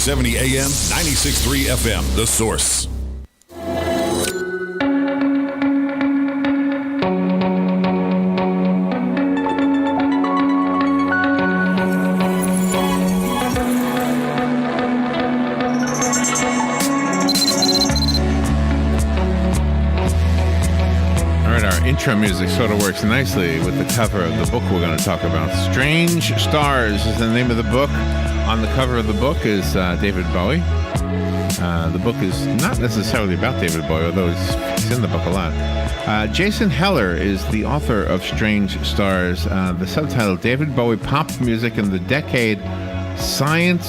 70 AM, 96.3 FM, The Source. Intro music sort of works nicely with the cover of the book we're going to talk about. Strange Stars is the name of the book. On the cover of the book is David Bowie. The book is not necessarily about David Bowie, although he's in the book a lot. Jason Heller is the author of Strange Stars. The subtitle, David Bowie Pop Music in the Decade Sci-Fi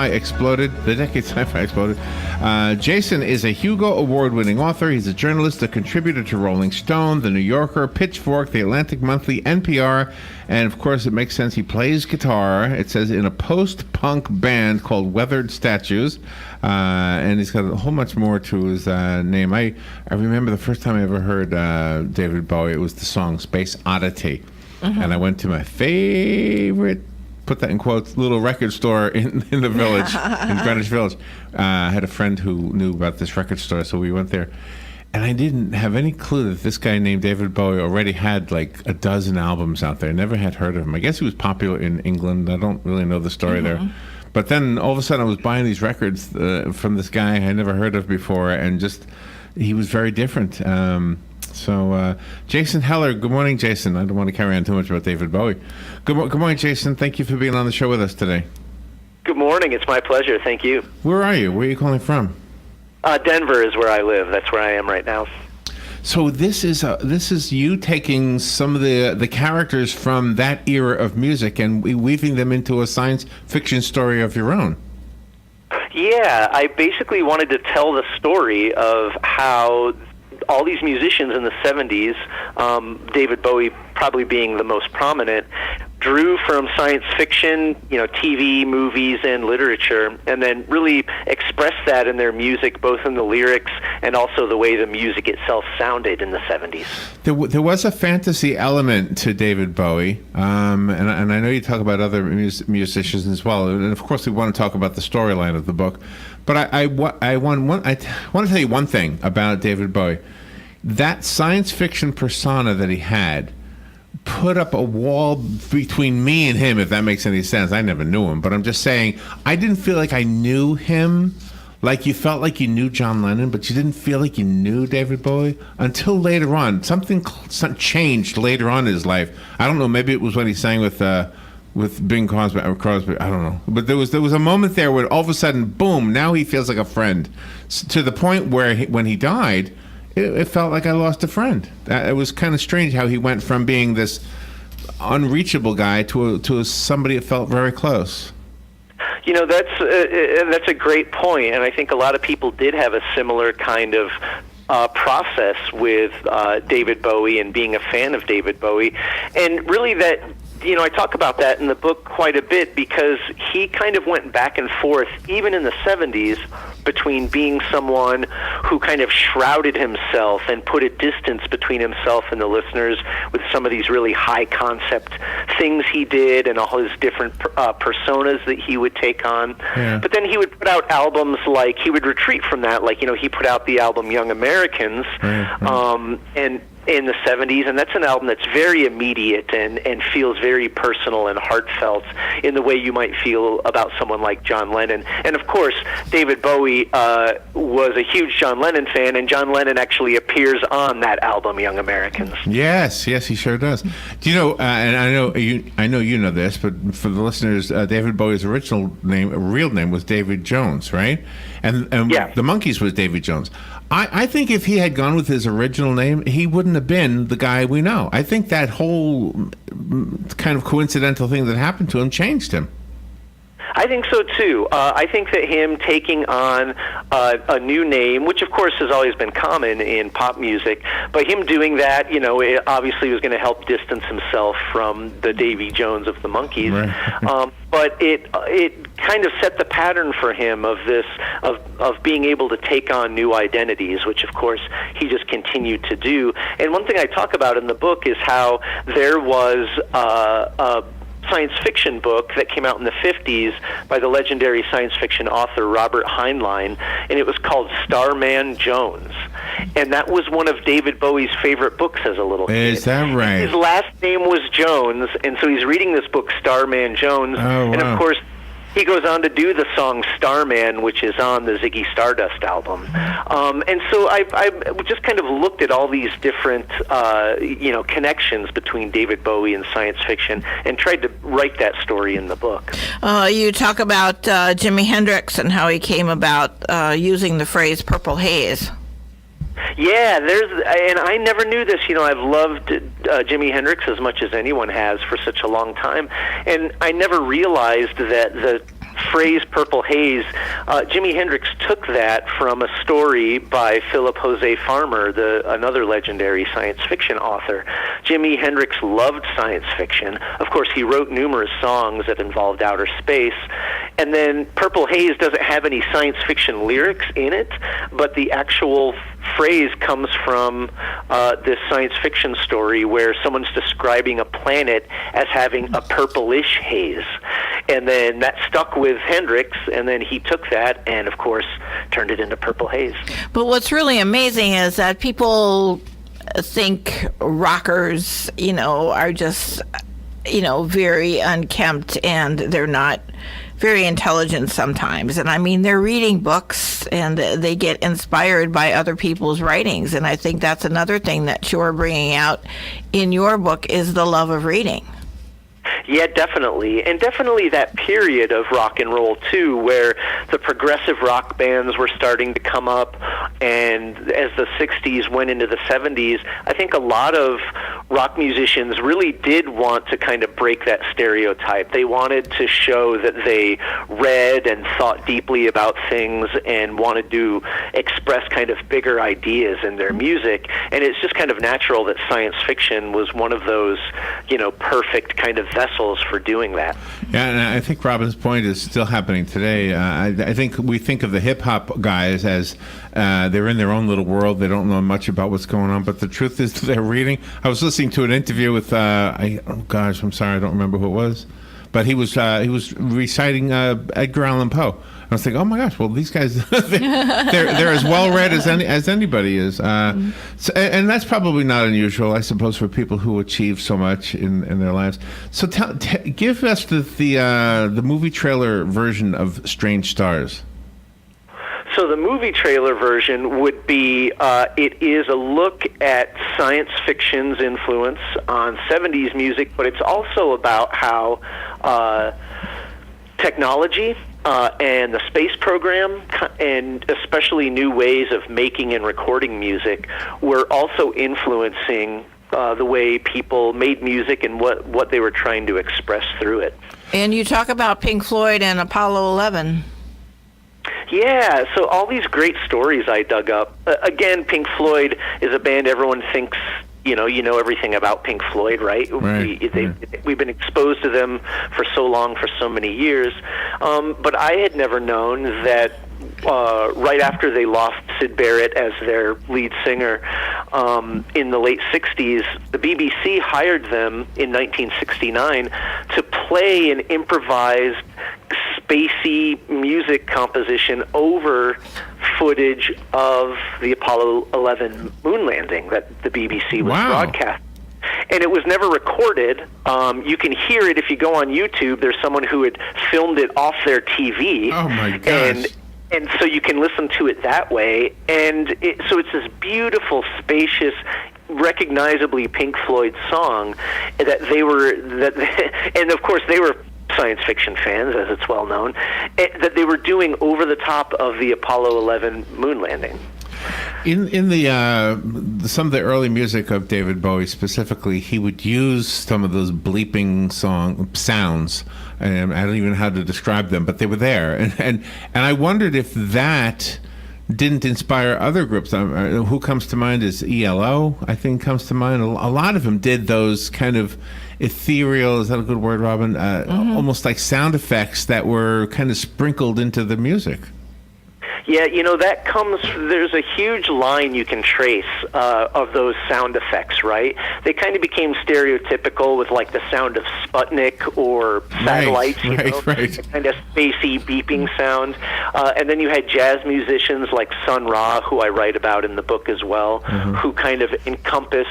Exploded. The Decade Sci-Fi Exploded. Jason is a Hugo Award-winning author. He's a journalist, a contributor to Rolling Stone, The New Yorker, Pitchfork, The Atlantic Monthly, NPR, and of course it makes sense he plays guitar, it says, in a post-punk band called Weathered Statues, and he's got a whole much more to his name. I remember the first time I ever heard David Bowie, it was the song Space Oddity, and I went to my favorite, put that in quotes, little record store in the village, in Greenwich Village. I had a friend who knew about this record store, so we went there. And I didn't have any clue that this guy named David Bowie already had like a dozen albums out there. I never had heard of him. I guess he was popular in England. I don't really know the story there. But then all of a sudden I was buying these records from this guy I never heard of before, and just, he was very different. So, Jason Heller, good morning, Jason. I don't want to carry on too much about David Bowie. Good morning, Jason. Thank you for being on the show with us today. Good morning. It's my pleasure. Thank you. Where are you? Where are you calling from? Denver is where I live. That's where I am right now. So this is you taking some of the characters from that era of music and weaving them into a science fiction story of your own. Yeah, I basically wanted to tell the story of how all these musicians in the 70s, David Bowie probably being the most prominent, drew from science fiction, TV, movies, and literature, and then really expressed that in their music, both in the lyrics and also the way the music itself sounded in the 70s. There was a fantasy element to David Bowie, and I know you talk about other musicians as well, and of course we want to talk about the storyline of the book, but I want to tell you one thing about David Bowie. That science fiction persona that he had put up a wall between me and him, if that makes any sense. I never knew him, but I'm just saying, I didn't feel like I knew him like you felt like you knew John Lennon, but you didn't feel like you knew David Bowie until later on. Something changed later on in his life. I don't know, maybe it was when he sang with Bing Crosby, I don't know. But there was a moment there where all of a sudden, boom, now he feels like a friend. To the point where when he died, it felt like I lost a friend. It was kind of strange how he went from being this unreachable guy to somebody that felt very close. That's a great point, and I think a lot of people did have a similar kind of process with David Bowie and being a fan of David Bowie, and really that. I talk about that in the book quite a bit because he kind of went back and forth, even in the 70s, between being someone who kind of shrouded himself and put a distance between himself and the listeners with some of these really high-concept things he did and all his different personas that he would take on. Yeah. But then he would put out albums like, he would retreat from that, like, he put out the album Young Americans, and in the 70s, and that's an album that's very immediate and feels very personal and heartfelt in the way you might feel about someone like John Lennon. And of course, David Bowie was a huge John Lennon fan, and John Lennon actually appears on that album, Young Americans. Yes, he sure does. Do you know, and I know you know this, but for the listeners, David Bowie's real name was David Jones, right? And yeah. The Monkees was David Jones. I think if he had gone with his original name, he wouldn't have been the guy we know. I think that whole kind of coincidental thing that happened to him changed him. I think so, too. I think that him taking on a new name, which, of course, has always been common in pop music, but him doing that, it obviously was going to help distance himself from the Davy Jones of the Monkees. Right. But it kind of set the pattern for him of this of being able to take on new identities, which, of course, he just continued to do. And one thing I talk about in the book is how there was science fiction book that came out in the 50s by the legendary science fiction author Robert Heinlein, and it was called Starman Jones. And that was one of David Bowie's favorite books as a little kid. Is that right? His last name was Jones, and so he's reading this book, Starman Jones. Oh, and wow. of course, he goes on to do the song Starman, which is on the Ziggy Stardust album. And so I just kind of looked at all these different, connections between David Bowie and science fiction and tried to write that story in the book. You talk about Jimi Hendrix and how he came about using the phrase purple haze. Yeah, and I never knew this. I've loved Jimi Hendrix as much as anyone has for such a long time, and I never realized that the phrase purple haze, Jimi Hendrix took that from a story by Philip Jose Farmer, another legendary science fiction author. Jimi Hendrix loved science fiction. Of course, he wrote numerous songs that involved outer space, and then Purple Haze doesn't have any science fiction lyrics in it, but the actual phrase comes from this science fiction story where someone's describing a planet as having a purplish haze. And then that stuck with Hendrix, and then he took that and, of course, turned it into Purple Haze. But what's really amazing is that people think rockers, are just, very unkempt, and they're not very intelligent sometimes. And I mean, they're reading books and they get inspired by other people's writings. And I think that's another thing that you're bringing out in your book is the love of reading. Yeah, definitely. And definitely that period of rock and roll, too, where the progressive rock bands were starting to come up. And as the 60s went into the 70s, I think a lot of rock musicians really did want to kind of break that stereotype. They wanted to show that they read and thought deeply about things and wanted to express kind of bigger ideas in their music. And it's just kind of natural that science fiction was one of those, perfect kind of vessels for doing that. Yeah, and I think Robin's point is still happening today. I think we think of the hip-hop guys as they're in their own little world. They don't know much about what's going on, but the truth is they're reading. I was listening to an interview with, I'm sorry, I don't remember who it was, but he was reciting Edgar Allan Poe. I was thinking, oh my gosh, well these guys, they're as well read as anybody is, and that's probably not unusual, I suppose, for people who achieve so much in their lives. So give us the movie trailer version of Strange Stars. So the movie trailer version would be, it is a look at science fiction's influence on 70s music, but it's also about how technology and the space program, and especially new ways of making and recording music, were also influencing the way people made music and what they were trying to express through it. And you talk about Pink Floyd and Apollo 11. Yeah, so all these great stories I dug up. Again, Pink Floyd is a band everyone thinks, you know everything about Pink Floyd, right? We've been exposed to them for so long, for so many years. But I had never known that right after they lost Syd Barrett as their lead singer in the late 60s, the BBC hired them in 1969 to play an improvised spacey music composition over footage of the Apollo 11 moon landing that the BBC was broadcasting. And it was never recorded. You can hear it if you go on YouTube. There's someone who had filmed it off their TV. Oh my gosh. And so you can listen to it that way. And so it's this beautiful, spacious, recognizably Pink Floyd song that and of course they were science fiction fans, as it's well known, that they were doing over the top of the Apollo 11 moon landing. In the some of the early music of David Bowie specifically, he would use some of those bleeping sounds, and I don't even know how to describe them, but they were there, and I wondered if that didn't inspire other groups. Who comes to mind is ELO, I think comes to mind. A lot of them did those kind of ethereal, is that a good word, Robin? Almost like sound effects that were kind of sprinkled into the music. Yeah, that there's a huge line you can trace of those sound effects, right? They kind of became stereotypical with like the sound of Sputnik or satellites, right. kind of spacey beeping sound. And then you had jazz musicians like Sun Ra, who I write about in the book as well, who kind of encompassed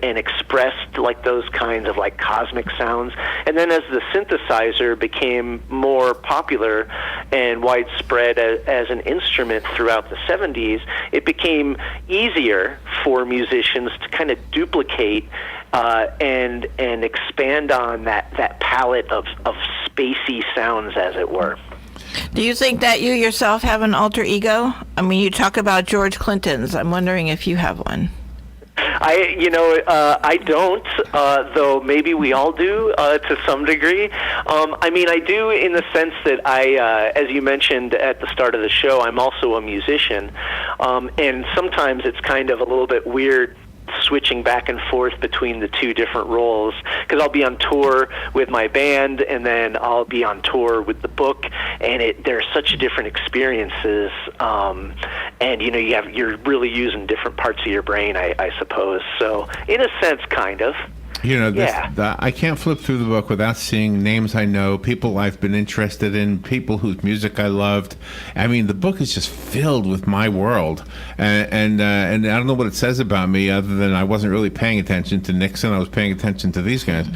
and expressed like those kinds of like cosmic sounds. And then as the synthesizer became more popular and widespread as an instrument throughout the 70s, it became easier for musicians to kind of duplicate and expand on that palette of spacey sounds, as it were. Do you think that you yourself have an alter ego? I mean, you talk about George Clinton's. I'm wondering if you have one. I don't, though maybe we all do to some degree. I mean, I do in the sense that as you mentioned at the start of the show, I'm also a musician, and sometimes it's kind of a little bit weird switching back and forth between the two different roles, because I'll be on tour with my band and then I'll be on tour with the book, and there's such different experiences, and you're really using different parts of your brain, I suppose. So in a sense, kind of. I can't flip through the book without seeing names I know, people I've been interested in, people whose music I loved. I mean, the book is just filled with my world, and I don't know what it says about me other than I wasn't really paying attention to Nixon. I was paying attention to these guys.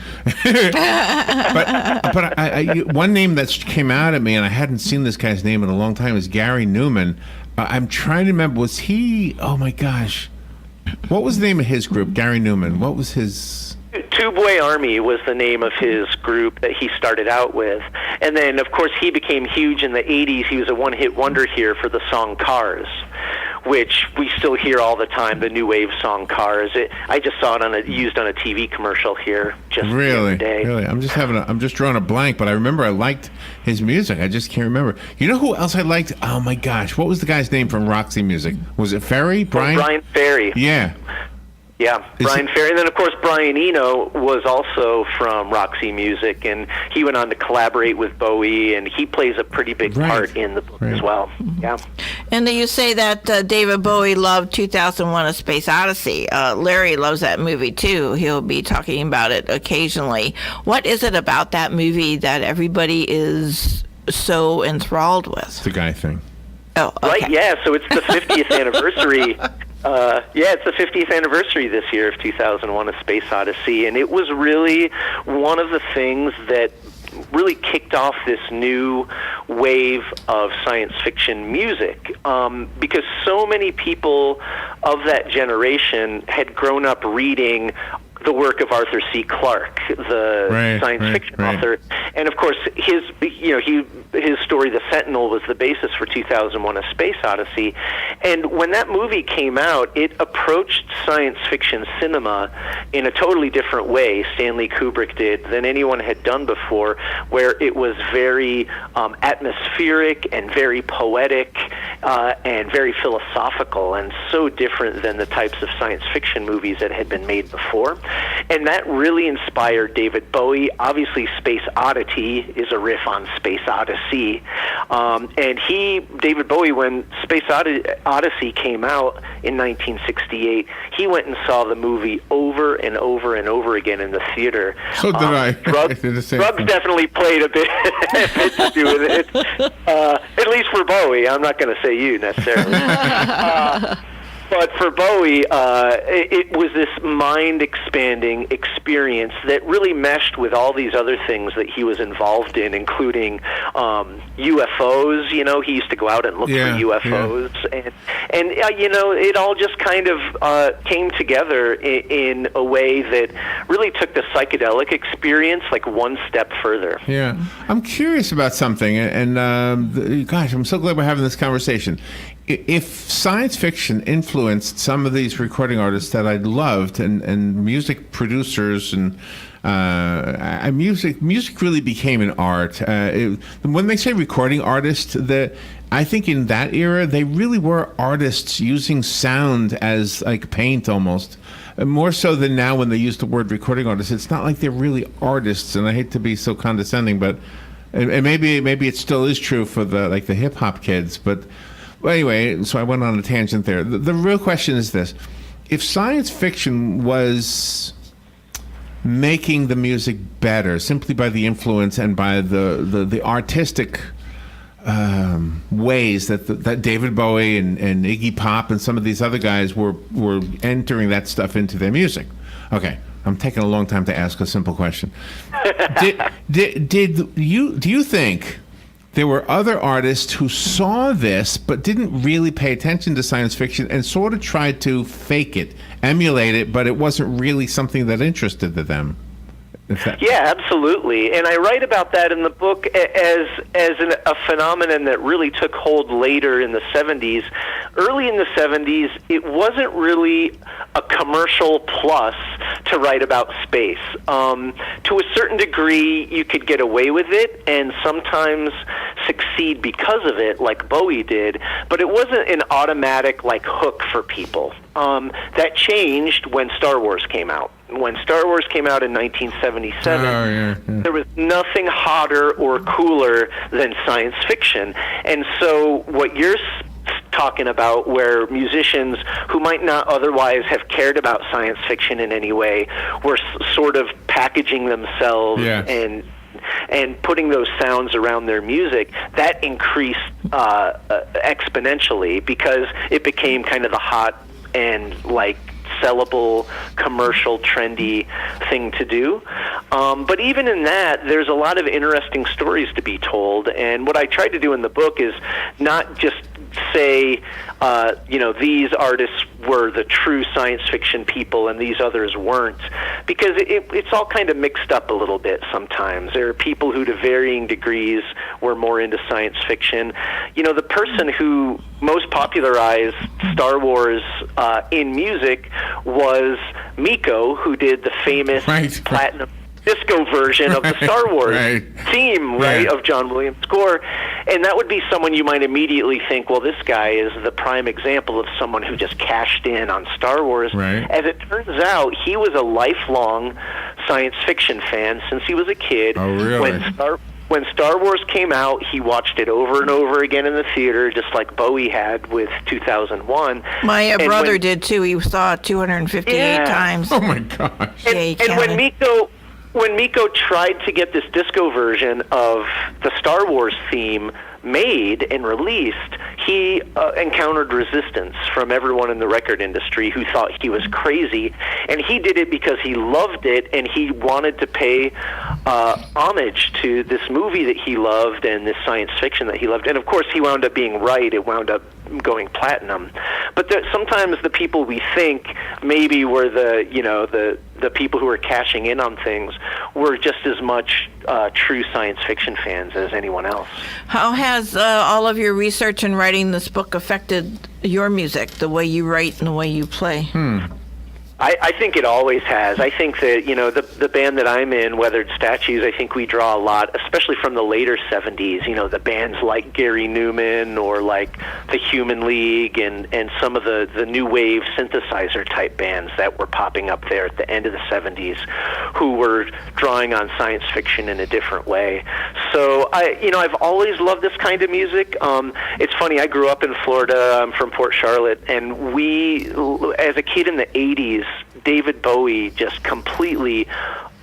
but one name that came out at me, and I hadn't seen this guy's name in a long time, is Gary Numan. I'm trying to remember. Was he? Oh my gosh, what was the name of his group? Gary Numan. What was his? Two Boy Army was the name of his group that he started out with. And then, of course, he became huge in the 80s. He was a one-hit wonder here for the song Cars, which we still hear all the time, the new wave song Cars. I just saw it used on a TV commercial here just the other day. Really? I'm just drawing a blank, but I remember I liked his music. I just can't remember. You know who else I liked? Oh, my gosh. What was the guy's name from Roxy Music? Was it Ferry? Brian? Brian Ferry. Yeah. Yeah, Brian Ferry. And then, of course, Brian Eno was also from Roxy Music, and he went on to collaborate with Bowie, and he plays a pretty big part in the book as well. Yeah. And you say that David Bowie loved 2001: A Space Odyssey. Larry loves that movie, too. He'll be talking about it occasionally. What is it about that movie that everybody is so enthralled with? It's the guy thing. Oh, okay. Right, yeah. So it's the 50th anniversary. It's the 50th anniversary this year of 2001: A Space Odyssey, and it was really one of the things that really kicked off this new wave of science fiction music, because so many people of that generation had grown up reading the work of Arthur C. Clarke, the science fiction author, and of course his story, The Sentinel, was the basis for 2001: A Space Odyssey. And when that movie came out, it approached science fiction cinema in a totally different way, Stanley Kubrick did, than anyone had done before, where it was very atmospheric and very poetic and very philosophical, and so different than the types of science fiction movies that had been made before. And that really inspired David Bowie. Obviously, Space Oddity is a riff on Space Odyssey. And David Bowie, when Space Odyssey came out in 1968, he went and saw the movie over and over and over again in the theater. So did I. Drugs definitely played a bit to do with it, at least for Bowie. I'm not going to say you necessarily. But for Bowie, it was this mind-expanding experience that really meshed with all these other things that he was involved in, including UFOs. He used to go out and look for UFOs. Yeah. And it all just kind of came together in a way that really took the psychedelic experience like one step further. Yeah. I'm curious about something, and gosh, I'm so glad we're having this conversation. If science fiction influenced some of these recording artists that I loved, and music producers, and music really became an art. When they say recording artists, I think in that era they really were artists using sound as like paint almost. More so than now when they use the word recording artist. It's not like they're really artists, and I hate to be so condescending, but and maybe it still is true for the hip hop kids, but Well, anyway, so I went on a tangent there. The real question is this. If science fiction was making the music better simply by the influence and by the artistic ways that David Bowie and Iggy Pop and some of these other guys were entering that stuff into their music. Okay, I'm taking a long time to ask a simple question. Do you think there were other artists who saw this but didn't really pay attention to science fiction and sort of tried to fake it, emulate it, but it wasn't really something that interested them? Yeah, absolutely. And I write about that in the book as a phenomenon that really took hold later in the 70s. Early in the 70s, it wasn't really a commercial plus to write about space. To a certain degree, you could get away with it and sometimes succeed because of it, like Bowie did, but it wasn't an automatic hook for people. That changed when Star Wars came out. When Star Wars came out in 1977, there was nothing hotter or cooler than science fiction. And so what you're talking about, where musicians who might not otherwise have cared about science fiction in any way were sort of packaging themselves and putting those sounds around their music, that increased exponentially because it became kind of the hot and sellable, commercial, trendy thing to do. But even in that, there's a lot of interesting stories to be told. And what I tried to do in the book is not just say, these artists were the true science fiction people and these others weren't, because it's all kind of mixed up a little bit sometimes. There are people who to varying degrees were more into science fiction. The person who most popularized Star Wars in music was Miko, who did the famous platinum disco version of the Star Wars theme, of John Williams' score. And that would be someone you might immediately think, well, this guy is the prime example of someone who just cashed in on Star Wars. As it turns out, he was a lifelong science fiction fan since he was a kid. Oh, really? When Star Wars came out, he watched it over and over again in the theater, just like Bowie had with 2001. My brother did too. He saw it 258 times. Oh my gosh! And when Miko tried to get this disco version of the Star Wars theme made and released, he encountered resistance from everyone in the record industry who thought he was crazy. And he did it because he loved it and he wanted to pay homage to this movie that he loved and this science fiction that he loved. And of course, he wound up being right. It wound up going platinum. But sometimes the people we think maybe were the people who were cashing in on things were just as much true science fiction fans as anyone else. How has all of your research and writing this book affected your music, the way you write and the way you play? I think it always has. I think that, the band that I'm in, Weathered Statues, I think we draw a lot, especially from the later 70s, the bands like Gary Numan or like the Human League and some of the new wave synthesizer type bands that were popping up there at the end of the 70s who were drawing on science fiction in a different way. So I've always loved this kind of music. It's funny, I grew up in Florida. I'm from Port Charlotte, and we, as a kid in the 80s, David Bowie just completely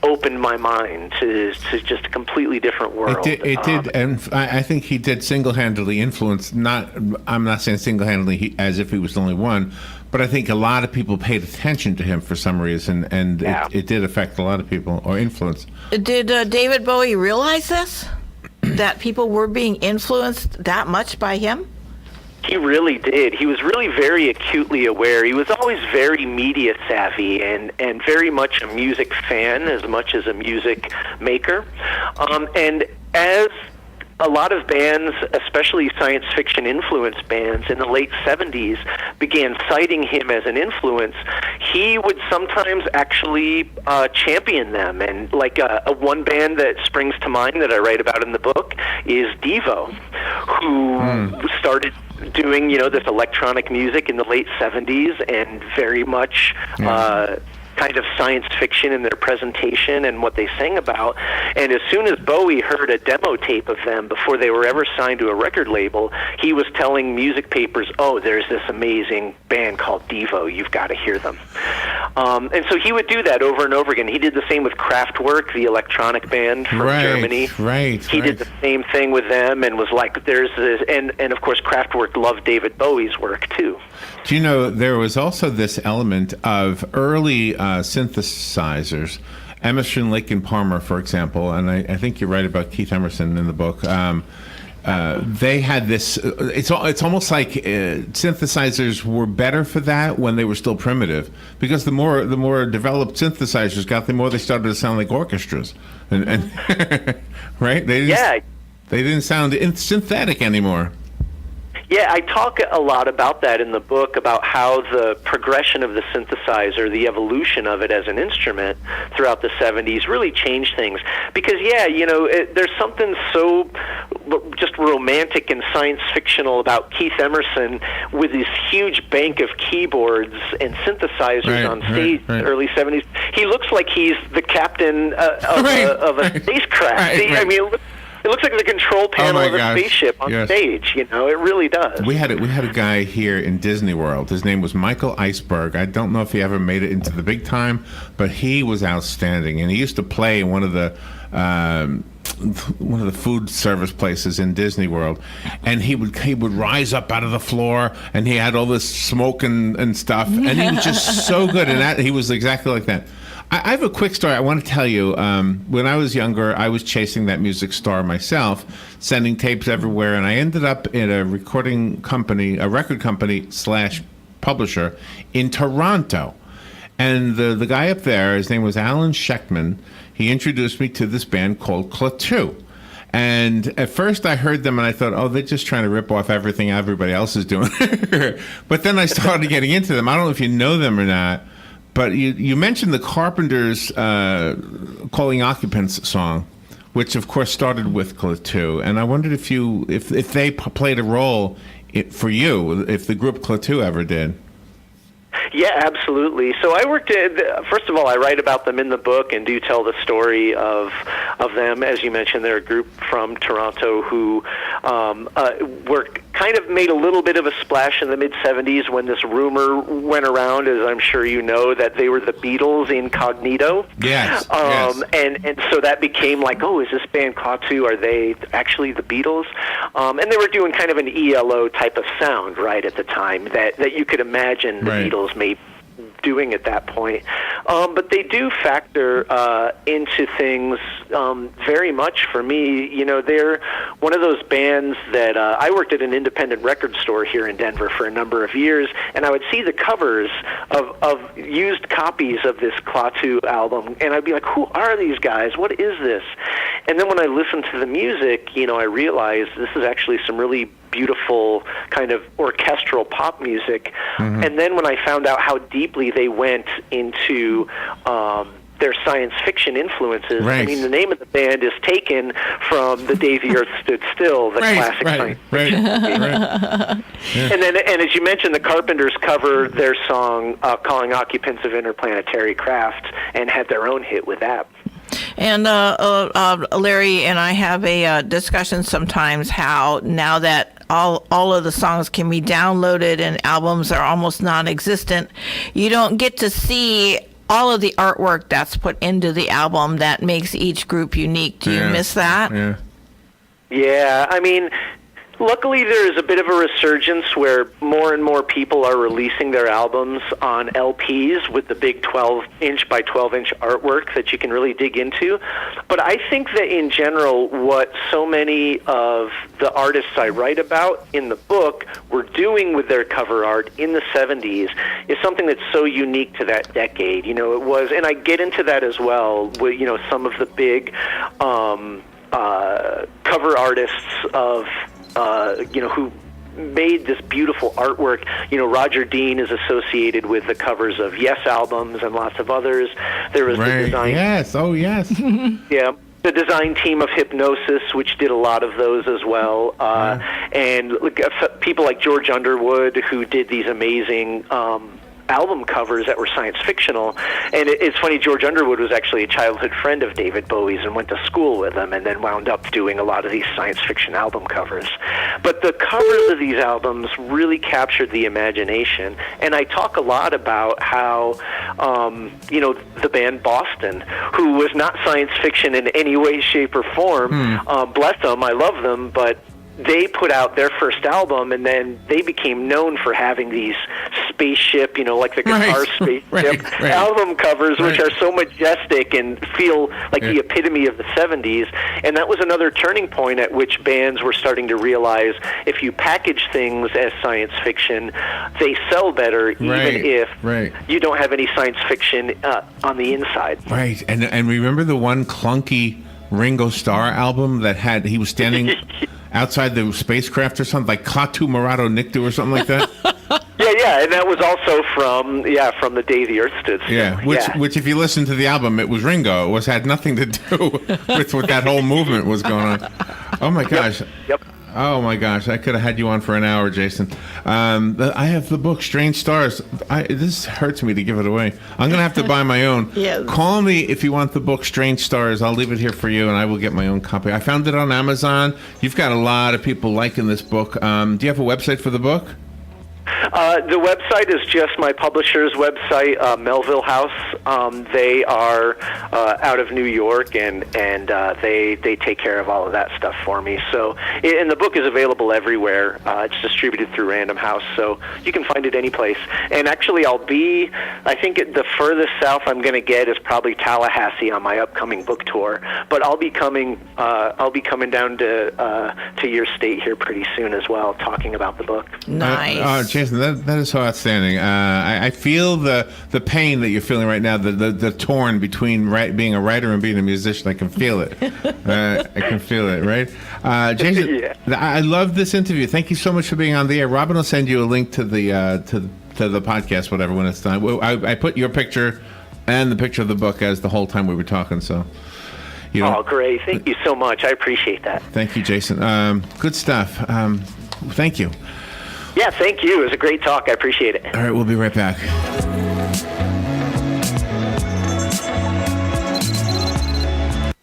opened my mind to just a completely different world. It did, and I think he did single-handedly influence, I'm not saying single-handedly as if he was the only one, but I think a lot of people paid attention to him for some reason, and it did affect a lot of people, or influence. Did David Bowie realize this? That people were being influenced that much by him? He really did. He was really very acutely aware. He was always very media savvy and very much a music fan as much as a music maker. And as a lot of bands, especially science fiction influenced bands in the late 70s, began citing him as an influence, he would sometimes actually champion them. And a one band that springs to mind that I write about in the book is Devo, who started doing, this electronic music in the late 70s and very much kind of science fiction in their presentation and what they sang about. And as soon as Bowie heard a demo tape of them before they were ever signed to a record label, he was telling music papers, "Oh, there's this amazing band called Devo. You've got to hear them." And so he would do that over and over again. He did the same with Kraftwerk, the electronic band from Germany. He did the same thing with them and was like, "There's this," and of course Kraftwerk loved David Bowie's work too. Do you know there was also this element of early synthesizers, Emerson, Lake and Palmer, for example, and I think you're right about Keith Emerson in the book. They had this. It's almost like synthesizers were better for that when they were still primitive, because the more developed synthesizers got, the more they started to sound like orchestras, and right? They didn't sound synthetic anymore. Yeah, I talk a lot about that in the book, about how the progression of the synthesizer, the evolution of it as an instrument throughout the 70s really changed things. Because, there's something so just romantic and science fictional about Keith Emerson with this huge bank of keyboards and synthesizers on stage in the early 70s. He looks like he's the captain of a spacecraft. I mean, it looks like the control panel of a spaceship on stage. It really does. We had a guy here in Disney World. His name was Michael Iceberg. I don't know if he ever made it into the big time, but he was outstanding. And he used to play in one of the food service places in Disney World, and he would rise up out of the floor, and he had all this smoke and stuff, and he was just so good. And he was exactly like that. I have a quick story I want to tell you. When I was younger, I was chasing that music star myself, sending tapes everywhere, and I ended up in a record company / publisher in Toronto. And the guy up there, his name was Alan Schechtman. He introduced me to this band called Klaatu. And at first I heard them and I thought, oh, they're just trying to rip off everything everybody else is doing. But then I started getting into them. I don't know if you know them or not. But you mentioned the Carpenters' Calling Occupants song, which of course started with Klaatu, and I wondered if they played a role for you, if the group Klaatu ever did. Yeah, absolutely. So I worked at, first of all, I write about them in the book and do tell the story of them. As you mentioned, they're a group from Toronto who were kind of made a little bit of a splash in the mid-'70s when this rumor went around, as I'm sure you know, that they were the Beatles incognito. Yes. And so that became like, oh, is this band Klaatu, are they actually the Beatles? And they were doing kind of an ELO type of sound, right, at the time, that you could imagine the Beatles maybe doing at that point. But they do factor into things very much for me. They're one of those bands that I worked at an independent record store here in Denver for a number of years, and I would see the covers of used copies of this Klaatu album, and I'd be like, who are these guys? What is this? And then when I listened to the music, I realized this is actually some really beautiful kind of orchestral pop music. Mm-hmm. And then when I found out how deeply they went into their science fiction influences, I mean, the name of the band is taken from The Day the Earth Stood Still, the classic science fiction movie. And as you mentioned, the Carpenters cover their song Calling Occupants of Interplanetary Craft and had their own hit with that. And Larry and I have a discussion sometimes how now that all of the songs can be downloaded and albums are almost non-existent, you don't get to see all of the artwork that's put into the album that makes each group unique. Do you miss that? Yeah, I mean, luckily there is a bit of a resurgence where more and more people are releasing their albums on LPs with the big 12-inch by 12-inch artwork that you can really dig into. But I think that in general, what so many of the artists I write about in the book were doing with their cover art in the 70s is something that's so unique to that decade. It was, and I get into that as well, with, some of the big cover artists of who made this beautiful artwork. Roger Dean is associated with the covers of Yes albums and lots of others. There was the design. Yes, oh yes. Yeah. The design team of Hypnosis, which did a lot of those as well. And people like George Underwood, who did these amazing album covers that were science fictional. And it's funny, George Underwood was actually a childhood friend of David Bowie's and went to school with him and then wound up doing a lot of these science fiction album covers. But the covers of these albums really captured the imagination. And I talk a lot about how, the band Boston, who was not science fiction in any way, shape, or form, bless them, I love them, but they put out their first album, and then they became known for having these spaceship, like the guitar spaceship album covers, which are so majestic and feel like the epitome of the 70s. And that was another turning point at which bands were starting to realize if you package things as science fiction, they sell better, even if you don't have any science fiction on the inside. Right. And remember the one clunky Ringo Starr album that he was standing outside the spacecraft or something, like Klaatu Marado Nikto or something like that? Yeah, and that was also from the day the Earth stood still. Yeah, which if you listen to the album, it was Ringo. It had nothing to do with what that whole movement was going on. Oh my gosh. Yep. Oh my gosh, I could have had you on for an hour, Jason. I have the book Strange Stars. This hurts me to give it away. I'm going to have to buy my own. Yes. Call me if you want the book Strange Stars. I'll leave it here for you, and I will get my own copy. I found it on Amazon. You've got a lot of people liking this book. Do you have a website for the book? The website is just my publisher's website, Melville House. They are out of New York, and they take care of all of that stuff for me. So, and the book is available everywhere. It's distributed through Random House, so you can find it any place. And actually, I think the furthest south I'm going to get is probably Tallahassee on my upcoming book tour. But I'll be coming down to your state here pretty soon as well, talking about the book. Nice. Jason, that is so outstanding. I feel the pain that you're feeling right now, the torn between being a writer and being a musician. I can feel it. I can feel it, right? Jason, I love this interview. Thank you so much for being on the air. Robin will send you a link to the podcast, whatever, when it's done. I put your picture and the picture of the book as the whole time we were talking, so... Oh, great. Thank you so much. I appreciate that. Thank you, Jason. Good stuff. Thank you. Yeah, thank you. It was a great talk. I appreciate it. All right, we'll be right back.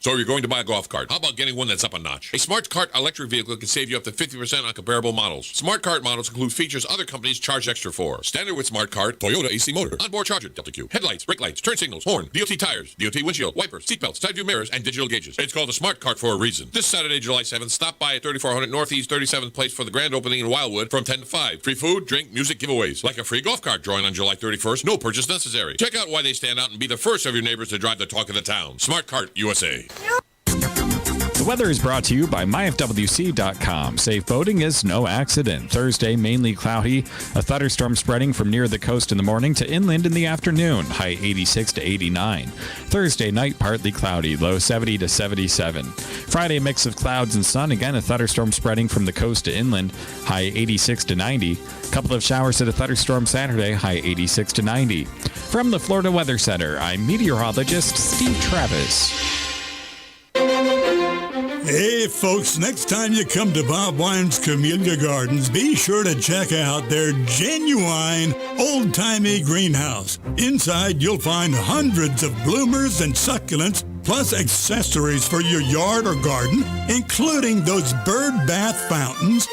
So you're going to buy a golf cart. How about getting one that's up a notch? A Smart Cart electric vehicle can save you up to 50% on comparable models. Smart Cart models include features other companies charge extra for. Standard with Smart Cart, Toyota AC motor, onboard charger, Delta Q, headlights, brake lights, turn signals, horn, DOT tires, DOT windshield, wipers, seatbelts, side view mirrors, and digital gauges. It's called a Smart Cart for a reason. This Saturday, July 7th, stop by at 3400 Northeast 37th Place for the grand opening in Wildwood from 10 to 5. Free food, drink, music, giveaways. Like a free golf cart drawing on July 31st, no purchase necessary. Check out why they stand out and be the first of your neighbors to drive the talk of the town. Smart Cart USA. The weather is brought to you by myfwc.com. Safe boating is no accident. Thursday, mainly cloudy. A thunderstorm spreading from near the coast in the morning to inland in the afternoon. High 86 to 89. Thursday night, partly cloudy. Low 70 to 77. Friday, mix of clouds and sun. Again, a thunderstorm spreading from the coast to inland. High 86 to 90. Couple of showers at a thunderstorm Saturday. High 86 to 90. From the Florida Weather Center, I'm meteorologist Steve Travis. Hey, folks, next time you come to Bob Wine's Camellia Gardens, be sure to check out their genuine, old-timey greenhouse. Inside, you'll find hundreds of bloomers and succulents, plus accessories for your yard or garden, including those bird bath fountains,